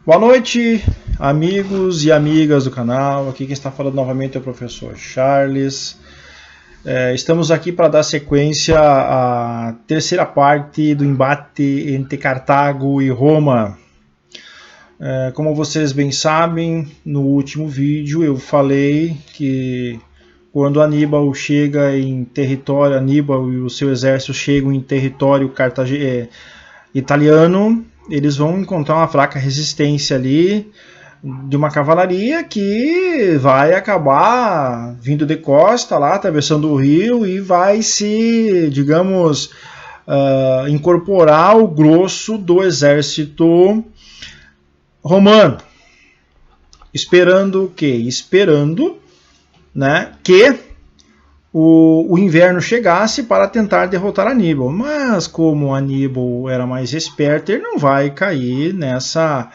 Boa noite, amigos e amigas do canal. Aqui quem está falando novamente é o professor Charles. Estamos aqui para dar sequência à terceira parte do embate entre Cartago e Roma. Como vocês bem sabem, no último vídeo eu falei que quando Aníbal chega em território, Aníbal e o seu exército chegam em território italiano, eles vão encontrar uma fraca resistência ali de uma cavalaria que vai acabar vindo de costa lá, atravessando o rio e vai se, digamos, incorporar ao grosso do exército romano. Esperando o quê? Esperando, né, que o inverno chegasse para tentar derrotar Aníbal. Mas como Aníbal era mais esperto, ele não vai cair nessa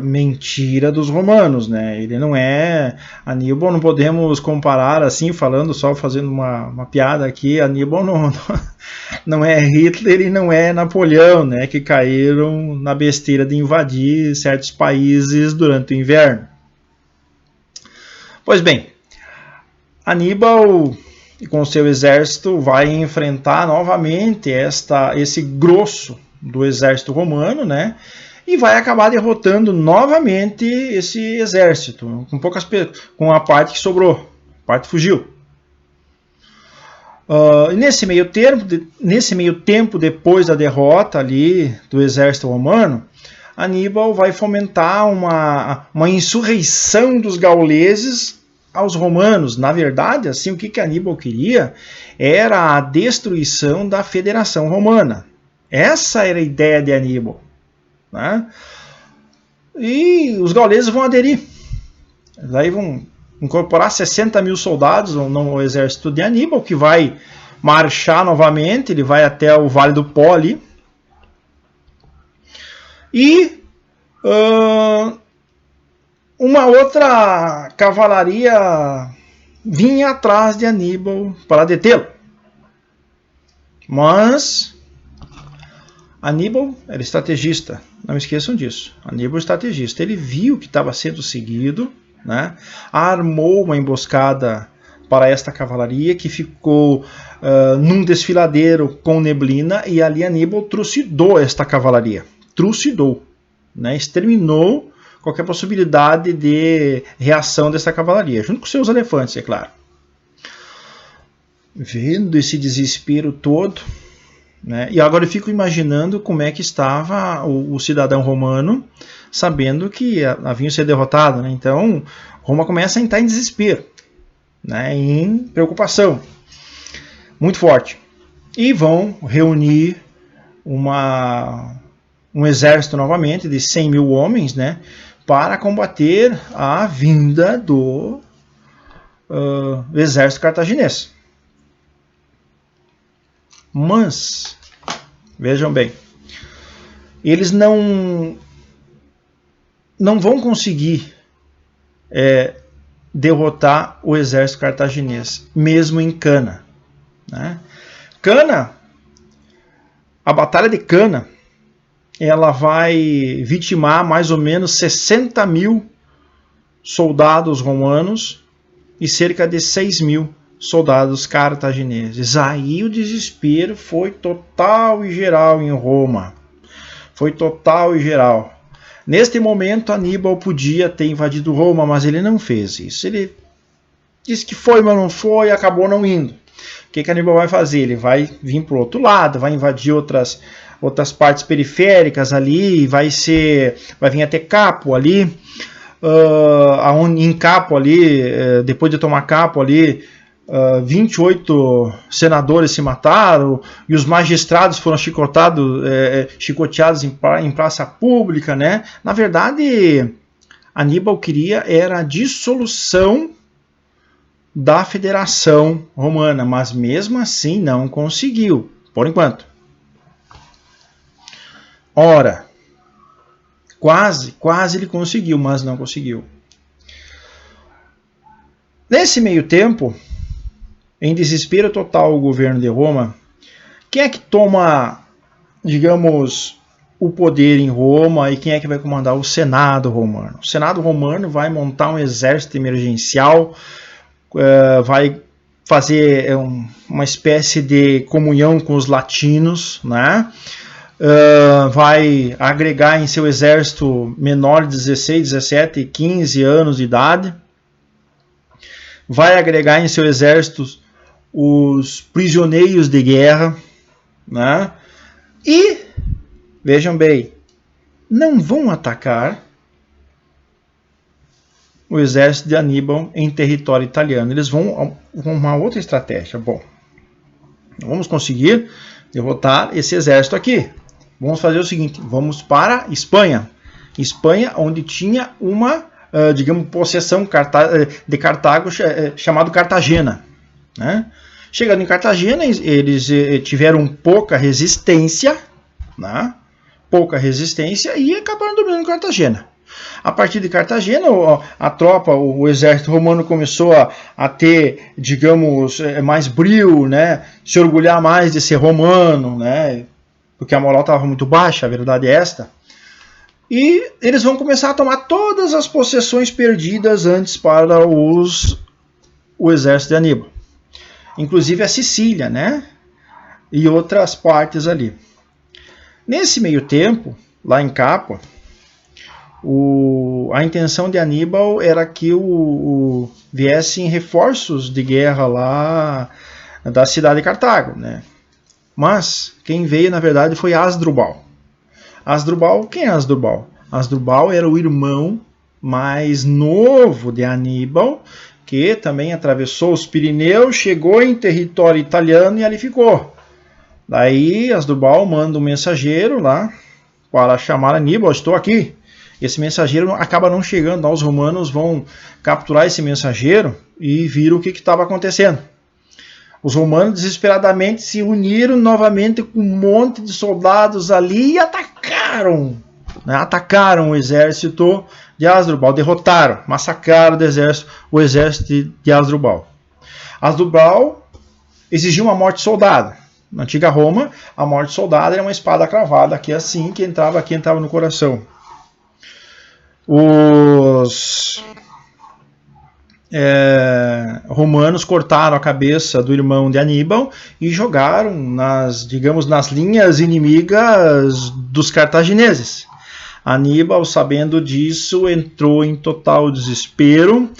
mentira dos romanos, né? Ele não é Aníbal, não podemos comparar assim, falando só, fazendo uma piada aqui. Aníbal não é Hitler e não é Napoleão, né? Que caíram na besteira de invadir certos países durante o inverno. Pois bem, Aníbal, com seu exército, vai enfrentar novamente esse grosso do exército romano, né? E vai acabar derrotando novamente esse exército, com a parte que sobrou, a parte fugiu. Nesse meio tempo, depois da derrota ali do exército romano, Aníbal vai fomentar uma insurreição dos gauleses aos romanos. Na verdade, assim, o que Aníbal queria era a destruição da Federação Romana. Essa era a ideia de Aníbal, né? E os gauleses vão aderir. Daí vão incorporar 60 mil soldados no exército de Aníbal, que vai marchar novamente. Ele vai até o Vale do Pó ali. E uma outra cavalaria vinha atrás de Aníbal para detê-lo. Mas Aníbal era estrategista, não esqueçam disso. Aníbal era estrategista. Ele viu que estava sendo seguido, né? Armou uma emboscada para esta cavalaria que ficou num desfiladeiro com neblina, e ali Aníbal trucidou esta cavalaria. Trucidou, né? Exterminou qualquer possibilidade de reação dessa cavalaria, junto com seus elefantes, é claro. Vendo esse desespero todo, né? E agora eu fico imaginando como é que estava o cidadão romano, sabendo que haviam sido derrotados, né? Então Roma começa a entrar em desespero, né? Em preocupação muito forte, e vão reunir um exército novamente de 100 mil homens, né, para combater a vinda do exército cartaginês. Mas, vejam bem, eles não vão conseguir derrotar o exército cartaginês, mesmo em Cana, né? Cana, a batalha de Cana, ela vai vitimar mais ou menos 60 mil soldados romanos e cerca de 6 mil soldados cartagineses. Aí o desespero foi total e geral em Roma. Foi total e geral. Neste momento, Aníbal podia ter invadido Roma, mas ele não fez isso. Ele disse que foi, mas não foi, e acabou não indo. O que Aníbal vai fazer? Ele vai vir para o outro lado, vai invadir outras partes periféricas ali, vai vir até Capo ali, em Capo ali, depois de tomar Capo ali, 28 senadores se mataram, e os magistrados foram chicoteados em praça pública, né? Na verdade, Aníbal queria era a dissolução da Federação Romana, mas mesmo assim não conseguiu, por enquanto. Ora, quase ele conseguiu, mas não conseguiu. Nesse meio tempo, em desespero total o governo de Roma, quem é que toma, digamos, o poder em Roma, e quem é que vai comandar? O Senado romano. O Senado romano vai montar um exército emergencial, vai fazer uma espécie de comunhão com os latinos, né? Vai agregar em seu exército menor de 16, 17, 15 anos de idade, vai agregar em seu exército os prisioneiros de guerra, né? E, vejam bem, não vão atacar o exército de Aníbal em território italiano. Eles vão uma outra estratégia. Bom, vamos conseguir derrotar esse exército aqui. Vamos fazer o seguinte, vamos para Espanha. Espanha, onde tinha uma, digamos, possessão de Cartago chamado Cartagena, né? Chegando em Cartagena, eles tiveram pouca resistência, né? Pouca resistência, e acabaram dominando Cartagena. A partir de Cartagena, a tropa, o exército romano começou a ter, digamos, mais brio, né? Se orgulhar mais de ser romano, né? Porque a moral estava muito baixa, a verdade é esta. E eles vão começar a tomar todas as possessões perdidas antes para o exército de Aníbal. Inclusive a Sicília, né? E outras partes ali. Nesse meio tempo, lá em Capua, a intenção de Aníbal era que viessem reforços de guerra lá da cidade de Cartago, né? Mas quem veio, na verdade, foi Hasdrubal. Quem é Hasdrubal? Hasdrubal era o irmão mais novo de Aníbal, que também atravessou os Pirineus, chegou em território italiano e ali ficou. Daí Hasdrubal manda um mensageiro lá para chamar Aníbal, estou aqui. Esse mensageiro acaba não chegando, os romanos vão capturar esse mensageiro e viram o que estava acontecendo. Os romanos desesperadamente se uniram novamente com um monte de soldados ali e atacaram, né? Atacaram o exército de Hasdrubal, derrotaram, massacraram o exército de Hasdrubal. Hasdrubal exigiu uma morte soldada. Na antiga Roma, a morte soldada era uma espada cravada, aqui assim, que entrava no coração. Os romanos cortaram a cabeça do irmão de Aníbal e jogaram nas linhas inimigas dos cartagineses. Aníbal, sabendo disso, entrou em total desespero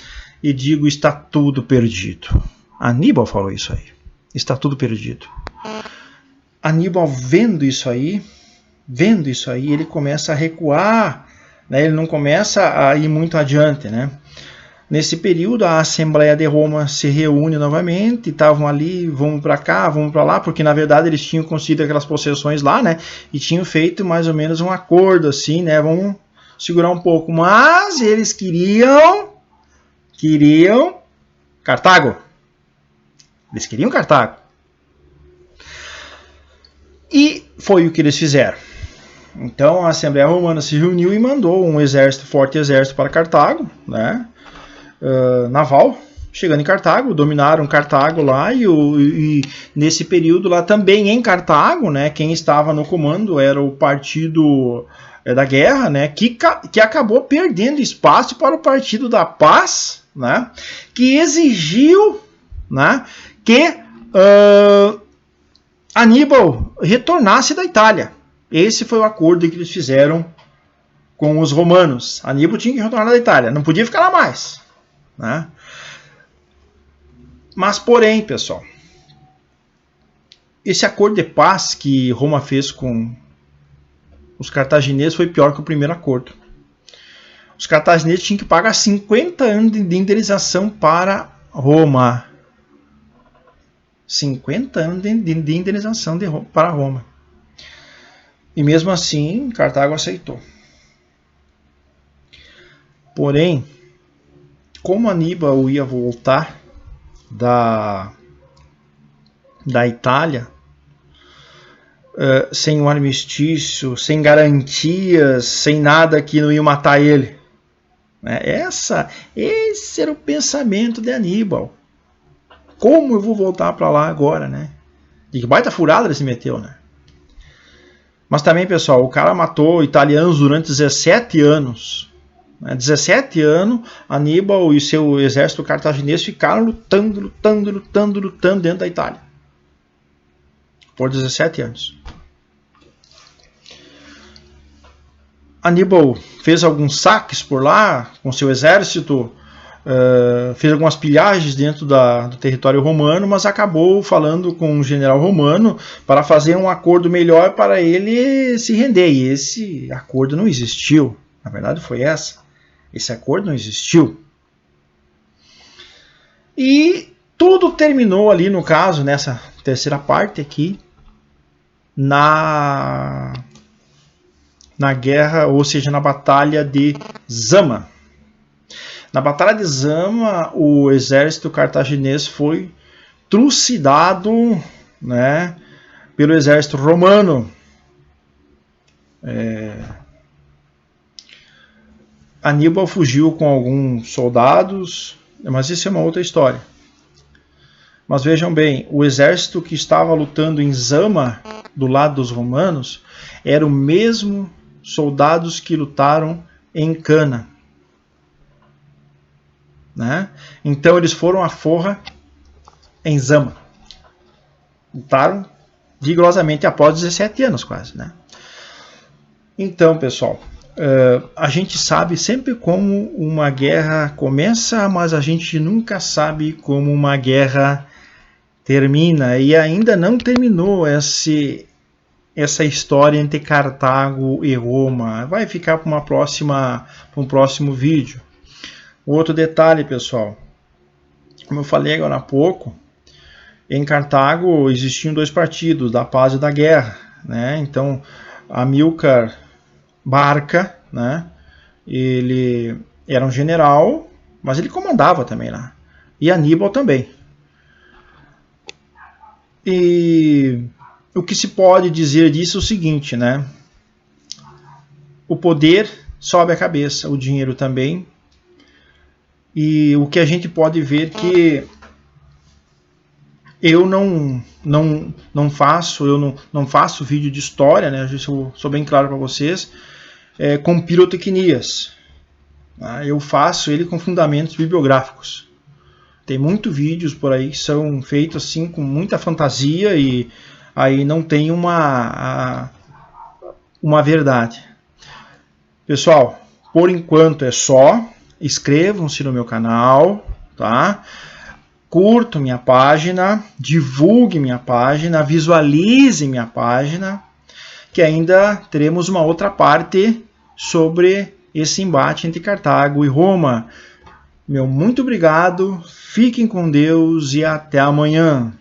e está tudo perdido. Aníbal falou isso aí. Está tudo perdido. Aníbal, vendo isso aí, ele começa a recuar, né? Ele não começa a ir muito adiante, né? Nesse período, a Assembleia de Roma se reúne novamente, estavam ali, vamos para cá, vamos para lá, porque na verdade eles tinham conseguido aquelas possessões lá, né? E tinham feito mais ou menos um acordo assim, né? Vamos segurar um pouco, mas eles queriam Cartago. Eles queriam Cartago. E foi o que eles fizeram. Então a Assembleia Romana se reuniu e mandou um forte exército para Cartago, né? Naval, chegando em Cartago, dominaram Cartago lá e nesse período lá também em Cartago, né, quem estava no comando era o Partido da Guerra, né, que acabou perdendo espaço para o Partido da Paz, né, que exigiu, né, que Aníbal retornasse da Itália. Esse foi o acordo que eles fizeram com os romanos. Aníbal tinha que retornar da Itália, não podia ficar lá mais, né? Mas, porém, pessoal, esse acordo de paz que Roma fez com os cartagineses foi pior que o primeiro acordo. Os cartagineses tinham que pagar 50 anos de indenização para Roma. 50 anos de indenização para Roma. E mesmo assim, Cartago aceitou. Porém, como Aníbal ia voltar da Itália, sem um armistício, sem garantias, sem nada que não ia matar ele, né? Esse era o pensamento de Aníbal. Como eu vou voltar para lá agora, né? De que baita furada ele se meteu, né? Mas também, pessoal, o cara matou italianos durante 17 anos. 17 anos, Aníbal e seu exército cartaginês ficaram lutando dentro da Itália. Por 17 anos. Aníbal fez alguns saques por lá com seu exército, fez algumas pilhagens dentro do território romano, mas acabou falando com um general romano para fazer um acordo melhor para ele se render. E esse acordo não existiu. Na verdade foi essa. Esse acordo não existiu. E tudo terminou ali, no caso, nessa terceira parte aqui, na guerra, ou seja, na Batalha de Zama. Na Batalha de Zama, o exército cartaginês foi trucidado, né, pelo exército romano. Aníbal fugiu com alguns soldados, mas isso é uma outra história. Mas vejam bem, o exército que estava lutando em Zama, do lado dos romanos, era o mesmo soldados que lutaram em Cana. Né? Então eles foram à forra em Zama. Lutaram vigorosamente após 17 anos quase. Né? Então, pessoal, a gente sabe sempre como uma guerra começa, mas a gente nunca sabe como uma guerra termina. E ainda não terminou essa história entre Cartago e Roma. Vai ficar para um próximo vídeo. Outro detalhe, pessoal, como eu falei agora há pouco, em Cartago existiam dois partidos, da paz e da guerra. Né? Então, Amílcar Barca, né? Ele era um general, mas ele comandava também lá. E Aníbal também. E o que se pode dizer disso é o seguinte, né? O poder sobe a cabeça, o dinheiro também. E o que a gente pode ver que eu não faço vídeo de história, né? Eu sou bem claro para vocês, com pirotecnias. Eu faço ele com fundamentos bibliográficos. Tem muitos vídeos por aí que são feitos assim com muita fantasia e aí não tem uma verdade. Pessoal, por enquanto é só. Inscrevam-se no meu canal, tá? Curtam minha página, divulguem minha página, visualizem minha página, que ainda teremos uma outra parte sobre esse embate entre Cartago e Roma. Meu muito obrigado, fiquem com Deus e até amanhã.